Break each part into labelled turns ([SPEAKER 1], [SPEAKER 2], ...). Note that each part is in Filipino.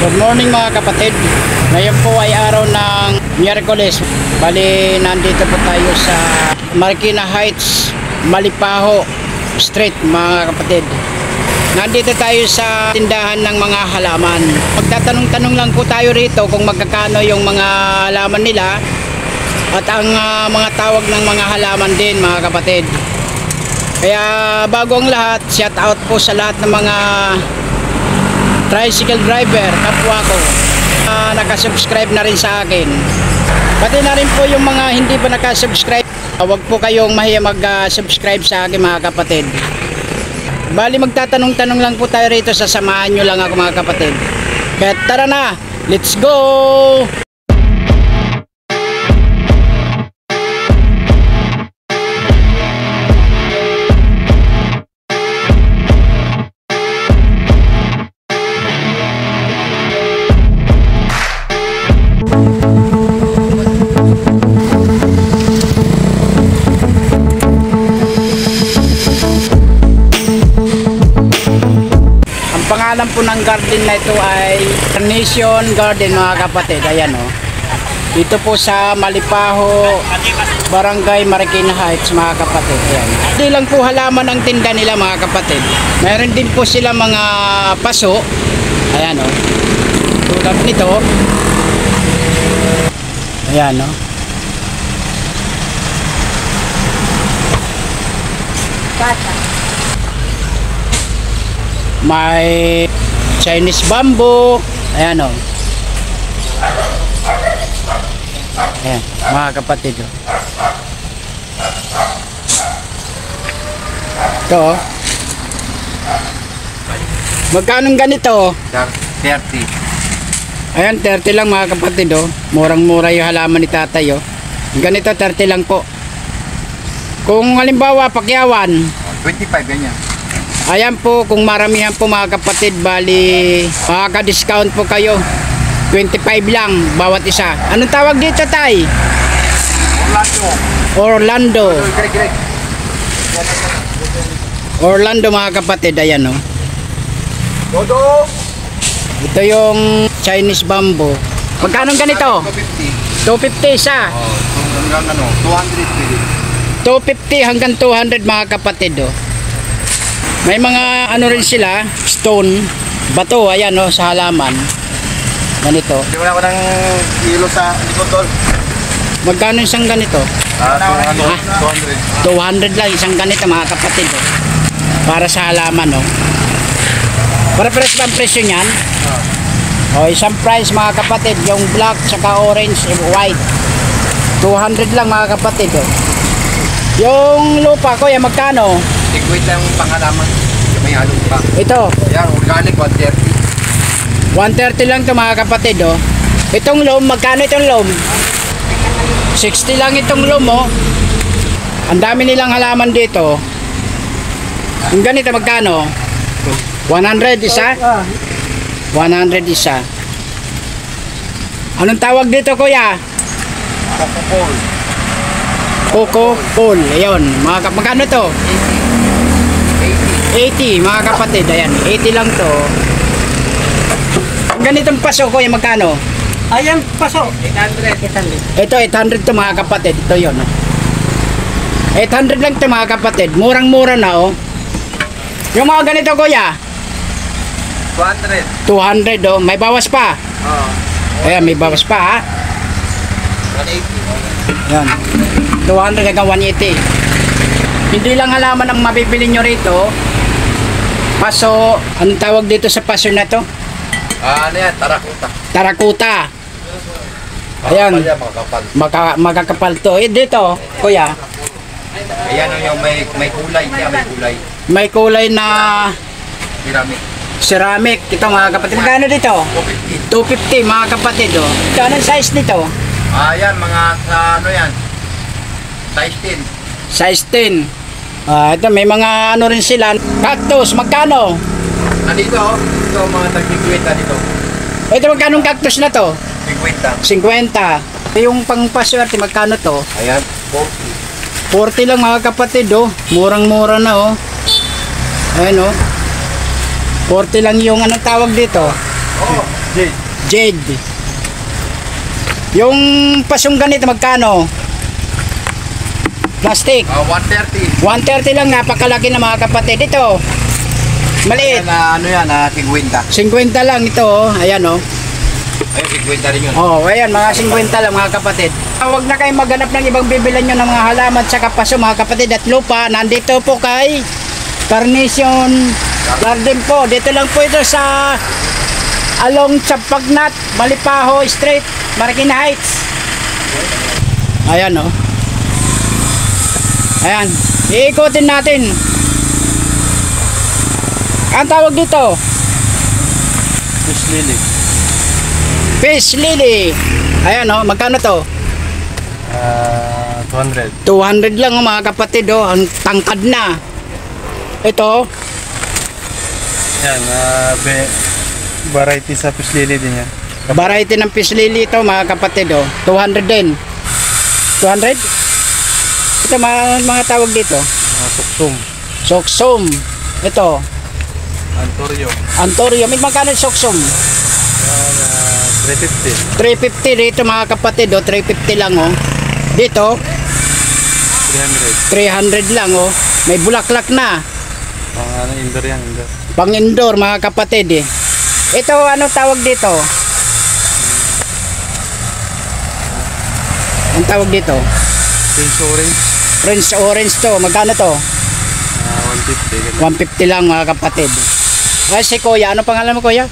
[SPEAKER 1] Good morning mga kapatid. Ngayon po ay araw ng Miyerkules. Bali, nandito po tayo sa Marikina Heights, Malipaho Street mga kapatid. Nandito tayo sa tindahan ng mga halaman. Magtatanong-tanong lang po tayo rito kung magkakano yung mga halaman nila at ang mga tawag ng mga halaman din mga kapatid. Kaya bago ang lahat, shout out po sa lahat ng mga tricycle driver, kapwa ko, nakasubscribe na rin sa akin. Pati na rin po yung mga hindi pa nakasubscribe, huwag po kayong mahiya mag-subscribe sa akin mga kapatid. Bali magtatanong-tanong lang po tayo rito, sasamahan nyo lang ako mga kapatid. Kaya tara na, let's go! Pangalan po ng garden na ito ay Carnation Garden mga kapatid. Ayan o. Dito po sa Malipaho, Barangay Marikina Heights mga kapatid. Ayan. Hindi lang po halaman ang tinda nila mga kapatid. Meron din po sila mga paso. Ayan o. Tulad nito. Ayan o. May Chinese bamboo. Ayan o. Ayan mga kapatid o. Ito o. Magkano ganito?
[SPEAKER 2] 30.
[SPEAKER 1] Ayan 30 lang mga kapatid o. Murang mura yung halaman ni tatay o. Ganito 30 lang po. Kung halimbawa pakyawan
[SPEAKER 2] 25 ganyan.
[SPEAKER 1] Ayan po, kung maramihan po mga kapatid, bali makaka-discount po kayo. 25 lang bawat isa. Anong tawag dito tay? Orlando. Orlando mga kapatid, ayan o. Ito yung Chinese bamboo. Magkano ganito? 250 isa.
[SPEAKER 2] Hanggang 200.
[SPEAKER 1] 250 hanggang 200 mga kapatid o. May mga ano rin sila, stone, bato, ayan o, sa halaman. Ganito.
[SPEAKER 2] Hindi mo na ako ng kilo sa likod tol.
[SPEAKER 1] Magkano isang ganito?
[SPEAKER 2] 200.
[SPEAKER 1] 200 lang isang ganito mga kapatid o. Para sa halaman o. Para-pares ba ang presyo niyan? O, isang price mga kapatid, yung black, saka orange, white. 200 lang mga kapatid o. Yung lupa ko, yan magkano?
[SPEAKER 2] Tigwit lang pangalaman. Yung may halong pa.
[SPEAKER 1] Ito.
[SPEAKER 2] Yan, organic 130.
[SPEAKER 1] 130 lang ito mga kapatid oh. Itong loam, magkano itong loam? 60 lang itong loam oh. Ang dami nilang halaman dito. Yung ganito magkano? 100 isa? 100 isa. Anong tawag dito kuya? Coco Pole. Ayun, magkano to? 80 mga kapatid, ayan, 80 lang to. Ang ganitong paso ko, yung magkano?
[SPEAKER 3] Ayan, paso.
[SPEAKER 1] 800. Ito, 800 to mga kapatid, ito yun. 800 lang to mga kapatid, murang-mura na oh. Yung mga ganito kuya?
[SPEAKER 2] 200.
[SPEAKER 1] 200 oh, may bawas pa. Ayan, may bawas pa ha.
[SPEAKER 2] 180.
[SPEAKER 1] Yan, 200 hanggang 180. Hindi lang halaman ang mabibili nyo rito. Paso, anong tawag dito sa paso na to?
[SPEAKER 2] Ano yan? Tarakuta.
[SPEAKER 1] Tarakuta. Ayan. Magkakapal to. Dito, kuya.
[SPEAKER 2] Ayan yung may kulay. Yan, may kulay.
[SPEAKER 1] May kulay na
[SPEAKER 2] Ceramic.
[SPEAKER 1] ceramic. Ito mga kapatid. Magkano dito? 250 mga kapatid. Oh. Ito, anong size nito?
[SPEAKER 2] Ayan, mga ano yan? Size 10.
[SPEAKER 1] Size 10. Ito, may mga ano rin sila. Cactus, magkano?
[SPEAKER 2] Nandito, ito mga tag-50 dito.
[SPEAKER 1] Ito, magkano cactus na to?
[SPEAKER 2] 50.
[SPEAKER 1] 50. Yung pang paswerte, magkano to?
[SPEAKER 2] Ayan,
[SPEAKER 1] 40 lang mga kapatid oh. Murang-mura na oh. Ayan oh. 40 lang yung anong tawag dito?
[SPEAKER 2] Jade.
[SPEAKER 1] Jade. Yung pasong ganito magkano? Plastic.
[SPEAKER 2] 130.
[SPEAKER 1] 130 lang, napakalaki na mga kapatid. Ito, maliit.
[SPEAKER 2] Ayan, ano yan, 50.
[SPEAKER 1] 50 lang ito, oh. Ayan, oh.
[SPEAKER 2] Ayun, 50 rin yun.
[SPEAKER 1] Oh, ayan, mga 50 lang mga kapatid. Huwag na kayong maghanap ng ibang bibilan nyo ng mga halaman sa paso mga kapatid at lupa. Nandito po kay Carnation Garden po. Dito lang po ito sa along Champagnat, Malipaho Street, Marikina Heights. Ayan, oh. Ayan, iikutin natin. Ang tawag dito?
[SPEAKER 2] Fish lily.
[SPEAKER 1] Fish lily. Ayan, oh, magkano to?
[SPEAKER 2] 200.
[SPEAKER 1] 200 lang, oh, mga kapatid, oh. Ang tangkad na. Ito,
[SPEAKER 2] Yan, variety sa fish lily din yan.
[SPEAKER 1] variety ng fish lily ito mga kapatid, oh. 200 din. 200? Ito mga tawag dito.
[SPEAKER 2] Suksum.
[SPEAKER 1] Soksum. Ito,
[SPEAKER 2] Antorio.
[SPEAKER 1] Antorio. May magkano yung soksum?
[SPEAKER 2] 350.
[SPEAKER 1] 350 dito mga kapatid, oh. 350 lang, oh. Dito,
[SPEAKER 2] 300.
[SPEAKER 1] 300 lang, oh. May bulaklak na.
[SPEAKER 2] Indoor yan, indoor.
[SPEAKER 1] Pang indoor mga kapatid, eh. Ito, ano tawag dito? Ang tawag dito?
[SPEAKER 2] Prince orange.
[SPEAKER 1] Prince orange to. Magkano to?
[SPEAKER 2] 150.
[SPEAKER 1] 150 lang mga kapatid. Si Kuya, ano pangalan mo Kuya?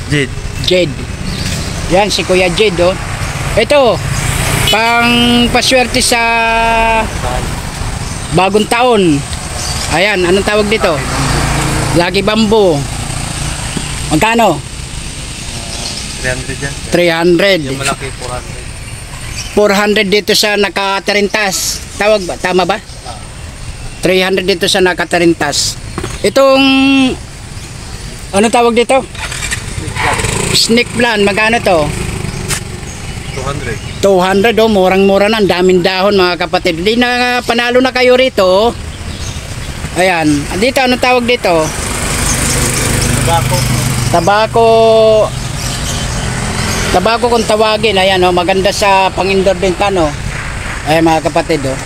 [SPEAKER 2] Jade.
[SPEAKER 1] Jade. Yan si Kuya Jade, oh. Ito, pang paswerte sa bagong taon. Ayan, anong tawag dito? Lucky bamboo. Magkano?
[SPEAKER 2] 300 yan.
[SPEAKER 1] 300.
[SPEAKER 2] Yung malaki
[SPEAKER 1] 400
[SPEAKER 2] 400.
[SPEAKER 1] dito sa nakatarintas. Tawag ba? Tama ba? 300 dito sa nakatarintas. Itong ano tawag dito? Snake plant. Magkano to?
[SPEAKER 2] 200.
[SPEAKER 1] 200, oh. Murang-mura na. Ang daming dahon mga kapatid. Hindi na panalo na kayo rito. Ayan. Dito, anong tawag dito?
[SPEAKER 2] Tabako.
[SPEAKER 1] Tabako. Tabako kung tawagin. Ayan, oh. Maganda sa pang-indoor din tano. Ayan mga kapatid, oh.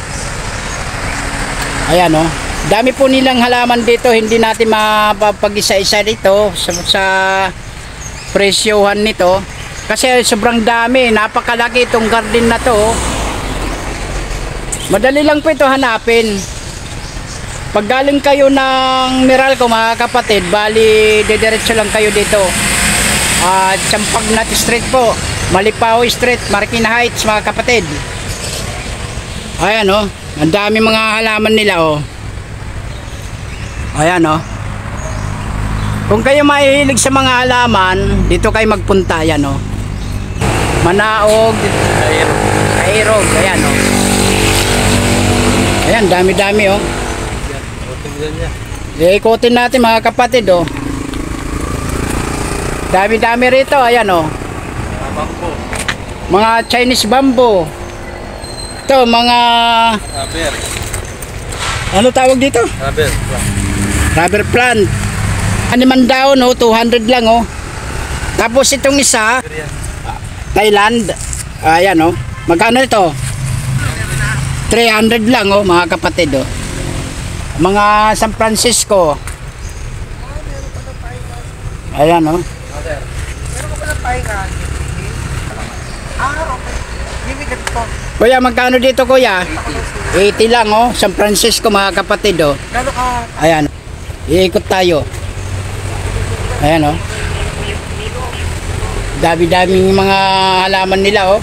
[SPEAKER 1] Ayan, oh. Dami po nilang halaman dito. Hindi natin mapapag-isa-isa dito sa presyohan nito. Kasi sobrang dami. Napakalaki itong garden na to, oh. Madali lang po ito hanapin. Pag galing kayo ng Meralco mga kapatid, bali dediretso lang kayo dito. Champagnat Street po, Malipaho Street, Marikina Heights mga kapatid. Ayan, oh. Ang dami mga halaman nila, oh. Ayan, oh. Kung kayo mahihilig sa mga halaman, dito kayo magpunta. Ayan, oh. Manaog, Kairog. Ayan, oh. Ayan, dami-dami, oh. Ikutin natin mga kapatid, oh. Dami-dami rito. Ayan, oh. Mga Chinese bamboo. Ito, mga
[SPEAKER 2] Rubber.
[SPEAKER 1] ano tawag dito?
[SPEAKER 2] Rubber.
[SPEAKER 1] Rubber plant. Animan daon, oh, 200 lang, oh. Tapos itong isa, Thailand. Ayan, oh. Magkano ito? 300 lang, oh, mga kapatid, oh. Mga San Francisco. Ayan, oh.
[SPEAKER 3] Meron ka pala pahingan? Okay. Give me ganito.
[SPEAKER 1] Kuya, magkano dito, kuya? 80 lang, oh. San Francisco, mga kapatid, oh.
[SPEAKER 3] Gano'n ka?
[SPEAKER 1] Ayan. Iikot tayo. Ayan, oh. Dami-daming mga halaman nila, oh.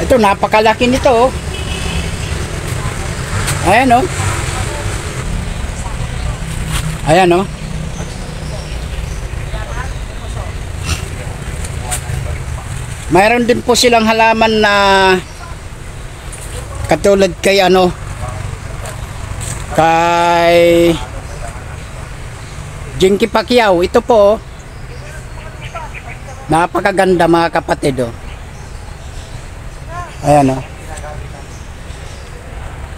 [SPEAKER 1] Ito, napakalaki nito, oh. Ayan, oh. Ayan, oh. Mayroon din po silang halaman na katulad kay ano, kay Jinky Pacquiao. Ito po, oh. Napakaganda mga kapatid, oh. Ayan, oh.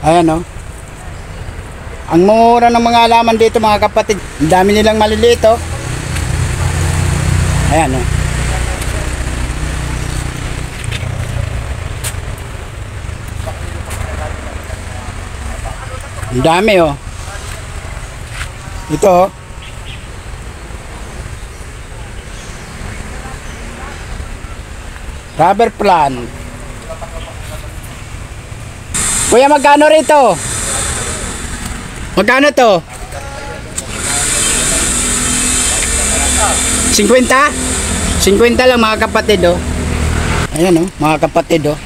[SPEAKER 1] Ayan, oh. Ang mura ng mga halaman dito mga kapatid. Ang dami nilang maliliit, oh. Ayan oh. Ang dami oh. Ito oh. Rubber plant. Kuya, magkano rito? Magkano to? 50? 50 lang mga kapatid oh. Ayan oh, mga kapatid oh.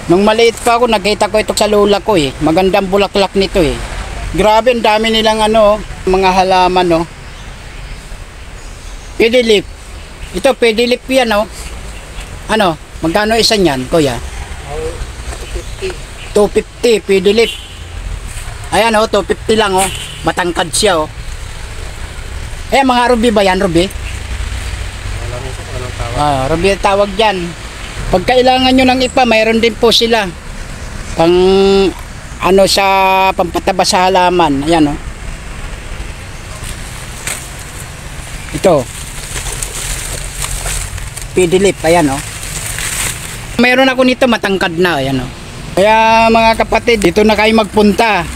[SPEAKER 1] Nung maliit pa ako, nakita ko ito sa lola ko eh. Magandang bulaklak nito eh. Grabe, ang dami nilang ano, mga halaman oh. Pedilip. Ito, pedilip yan oh. Ano, magkano isa niyan, kuya? 250, pedilip. Ayan oh, 250 lang oh. Matangkad siya oh. Eh, mga ruby ba yan, ruby? Ruby tawag dyan. Pag kailangan nyo ng ipa, mayroon din po sila. Pang, ano sa, pampataba sa halaman. Ayan oh. Ito. Pedilip, ayan oh. Mayroon ako nito, matangkad na, ayan oh. Kaya mga kapatid, dito na kayo magpunta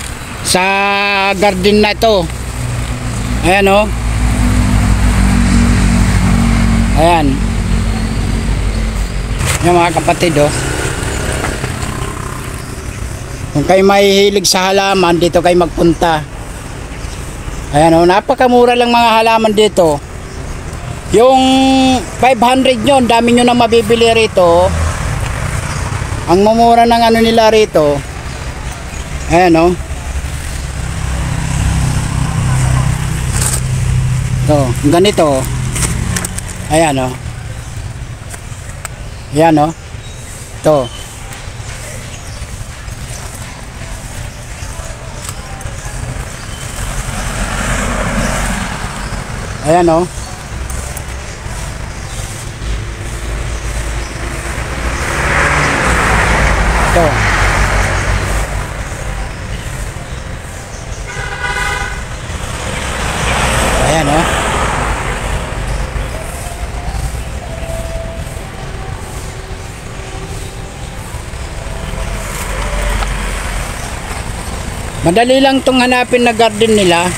[SPEAKER 1] sa garden na ito. Ayan oh. Ayan. Ayan mga kapatid oh. Kung kayo mahihilig sa halaman, dito kayo magpunta. Ayan oh, napakamura lang mga halaman dito. Yung 500 nyo, dami nyo na mabibili rito. Ang mumura ng ano nila rito. Ayan o. Ito, ganito. Ayan o. Ayan o. Ito. Ayan o. Ito. Ayan oh. Madali lang tong hanapin na garden nila.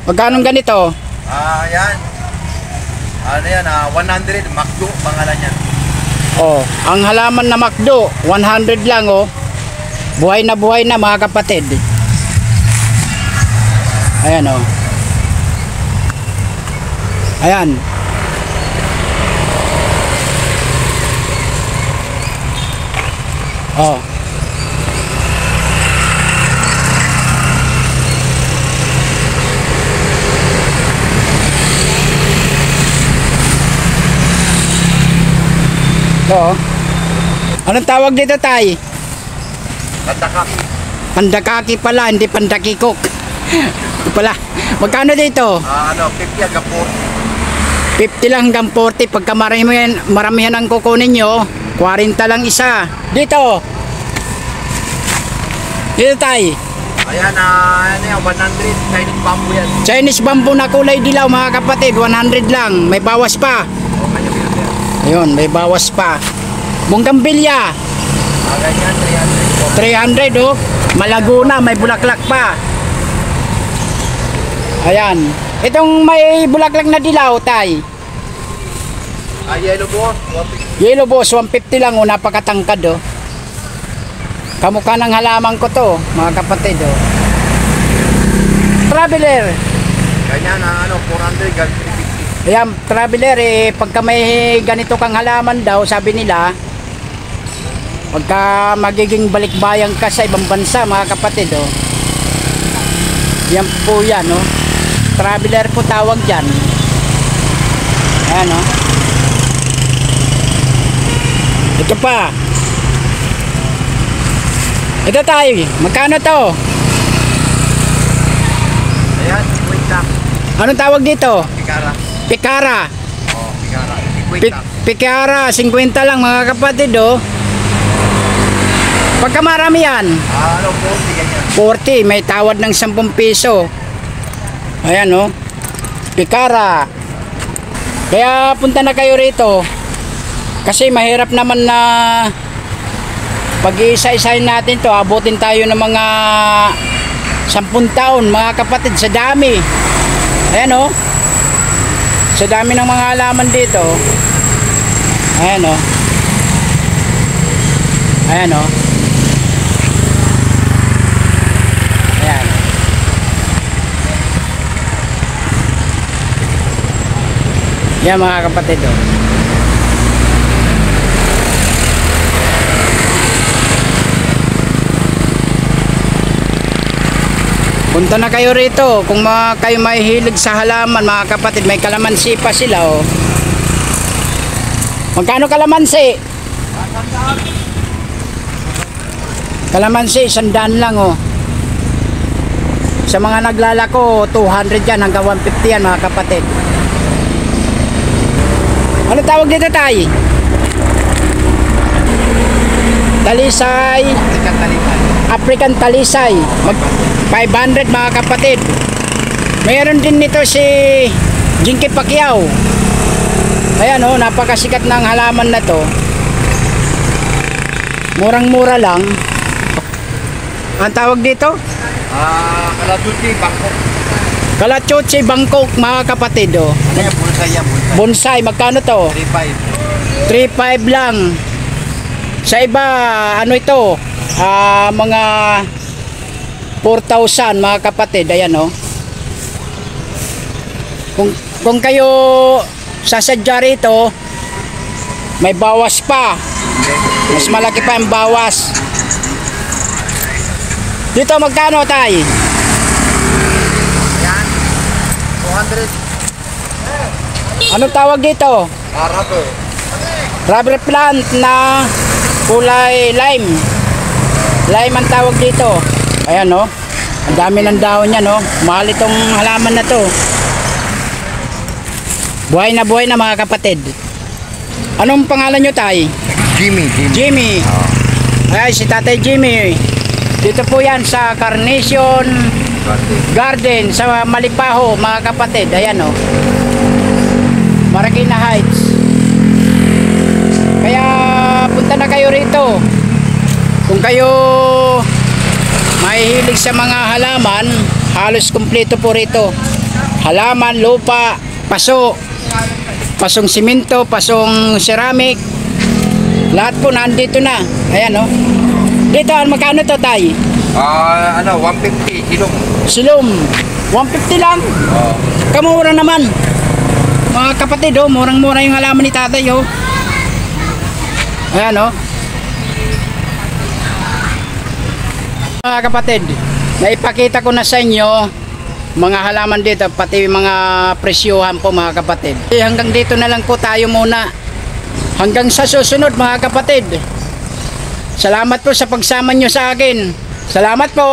[SPEAKER 1] Magkano ganito?
[SPEAKER 2] Yan. Ano yan, 100, Macdo, pangalan yan.
[SPEAKER 1] Oh, ang halaman na makdo, 100 lang oh. Buhay na mga kapatid. Ayan oh. Ayan. Oh. Oo. Anong tawag dito, tay?
[SPEAKER 2] Pandakaki.
[SPEAKER 1] Pandakaki pala, hindi pandakikok. Ito pala. Magkano dito?
[SPEAKER 2] 50 hanggang
[SPEAKER 1] 50 lang hanggang 40. Pagka maramihan ang kukunin nyo, 40 lang isa. Dito. Dito, tay.
[SPEAKER 2] Ayan, ano yan, 100. Chinese bamboo yan.
[SPEAKER 1] Chinese bamboo na kulay dilaw mga kapatid, 100 lang. May bawas pa. Ayun, may bawas pa. Bunggambilya.
[SPEAKER 2] Ganyan,
[SPEAKER 1] 300
[SPEAKER 2] 300 po.
[SPEAKER 1] oh. Malaguna, may bulaklak pa. Ayan. Itong may bulaklak na dilaw, tay.
[SPEAKER 2] Yellow boss.
[SPEAKER 1] Yellow boss, 150 lang oh, napakatangkad oh. Kamukha ng halaman ko to, mga kapatid oh. Traveler.
[SPEAKER 2] Ganyan, 400 hanggang 350.
[SPEAKER 1] Ayan, traveler eh, pagka may ganito kang halaman daw, sabi nila, pagka magiging balikbayan ka sa ibang bansa, mga kapatid oh. Yan po yan oh. Traveler po tawag dyan. Ayan oh. Ito pa. Ito tayo, magkano to?
[SPEAKER 2] Ayan, 50.
[SPEAKER 1] Anong tawag dito?
[SPEAKER 2] Pikara.
[SPEAKER 1] Pikara.
[SPEAKER 2] Pikara. 50.
[SPEAKER 1] Pikara, 50 lang mga kapatid oh. Pagka marami yan,
[SPEAKER 2] 40 ganyan.
[SPEAKER 1] 40, may tawad ng 10 piso. Ayan oh. Pikara. Kaya punta na kayo rito. Kasi mahirap naman na pag-iisa-isahin natin to, abutin tayo ng mga 10 taon, mga kapatid, sa dami. Ayan o. Sa dami ng mga halaman dito. Ayan o. Ayan o. Ayan. Yan mga kapatid o. Punta na kayo rito kung kayo may hilig sa halaman mga kapatid. May kalamansi pa sila oh. Magkano kalamansi? Kalamansi 100 lang oh. Sa mga naglalako 200 yan hanggang 150 yan mga kapatid. Ano tawag dito tay? Talisay. African talisay. 500 mga kapatid. Mayroon din nito si Jinky Pacquiao. Ayan oh, napakasikat ng halaman na to. Murang-mura lang. Ang tawag dito?
[SPEAKER 2] Kalachuchi, Bangkok.
[SPEAKER 1] Kalachuchi, Bangkok mga kapatid oh.
[SPEAKER 2] Ano yan? Bonsai yan, bonsai.
[SPEAKER 1] Bonsai, magkano to?
[SPEAKER 2] 3.5.
[SPEAKER 1] 3.5 lang. Sa iba, ano ito? Mga 4,000 mga kapatid. Ayan oh. Kung kayo sasadya rito, may bawas pa. Mas malaki pa ang bawas. Dito magkano tay?
[SPEAKER 3] Yan. 200.
[SPEAKER 1] Ano tawag dito?
[SPEAKER 2] Rubber.
[SPEAKER 1] Rubber plant na kulay lime. Lime ang tawag dito. Ayan no. Ang dami ng dahon niya no. Mahal itong halaman na to. Buhay na mga kapatid. Anong pangalan nyo tay?
[SPEAKER 2] Jimmy.
[SPEAKER 1] Jimmy. Ay, si Tatay Jimmy. Dito po yan sa Carnation Garden sa Malipaho mga kapatid. Ayan o. Marikina Heights. Kaya punta na kayo rito. Kung kayo mahihilig sa mga halaman, halos kumpleto po rito. Halaman, lupa, paso, pasong simento, pasong ceramic. Lahat po nandito na. Ayan o. Dito, magkano to tay?
[SPEAKER 2] 150 silong.
[SPEAKER 1] Silom. 150 lang. Kamura naman. Mga kapatid oh, murang-mura yung halaman ni tatay oh. Ayan oh. Mga kapatid, naipakita ko na sa inyo mga halaman dito, pati mga presyohan po mga kapatid. Hanggang dito na lang po tayo muna. Hanggang sa susunod mga kapatid. Salamat po sa pagsama nyo sa akin. Salamat po.